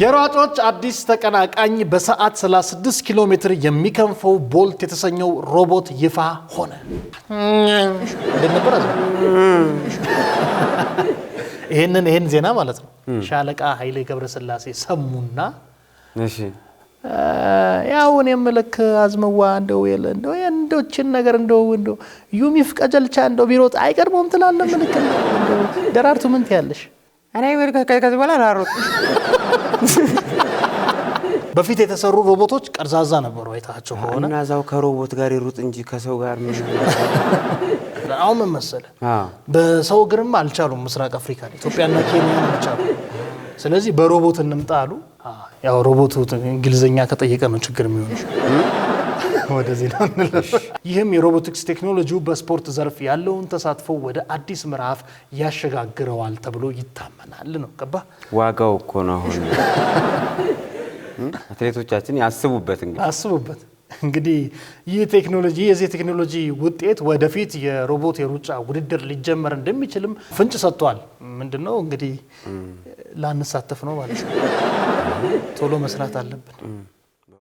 የሯጮች አዲስ ተቀናቃኝ በሰዓት 36 ኪሎ ሜትር የሚከንፈው ቦልት የተሰኘው ሮቦት ይፋ ሆነ። ይሄን ዜና ማለት ነው ሻለቃ ኃይሌ ገብረስላሴ ሰሙና እሺ ያውን የምልክ አዝመዋ እንደውችን ነገር እንደው ዩሚፍ ቀጀልቻ እንደው ቢሮጥ አይቀርቦም ትላለ ምልክ እንደው ደራርቱ ምን ትያለሽ? አሬ ከዚህ በኋላ አላሮጥ በፊት የተሰሩ ሮቦቶች ቀርዛዛ ነበሩ አይታቸው ሆነ እና ዛው ከሮቦት ጋር ይሩጥ እንጂ ከሰው ጋር ምን አሁን ምን መሰለ በሰው ግርማ አልቻሉም ምስራቅ አፍሪካ ኢትዮጵያና ኬንያ አልቻሉም ስለዚህ በሮቦት እንምጣሉ ያው ሮቦቱ እንግሊዘኛ ከጠየቀ ነው ችግር የሚሆነው ወደዚህ ነው ይሄም የሮቦቲክስ ቴክኖሎጂው በስፖርት ዘርፍ ያለውን ተሳትፎ ወደ አዲስ ምዕራፍ ያሸጋግረዋል ተብሎ ይታመናል ነው ከባ ዋጋው እኮ ነው አሁን አትሌቶቻችን ያስቡበት እንግዲህ ይህ ቴክኖሎጂ የዚህ ቴክኖሎጂ ውጤት ወደፊት የሮቦት የሩጫ ውድድር ሊጀመር እንደሚችልም ፍንጭ ሰጥቷል ምንድነው እንግዲህ ላንሳተፍ ነው ማለት ነው ቶሎ መስራት አለብን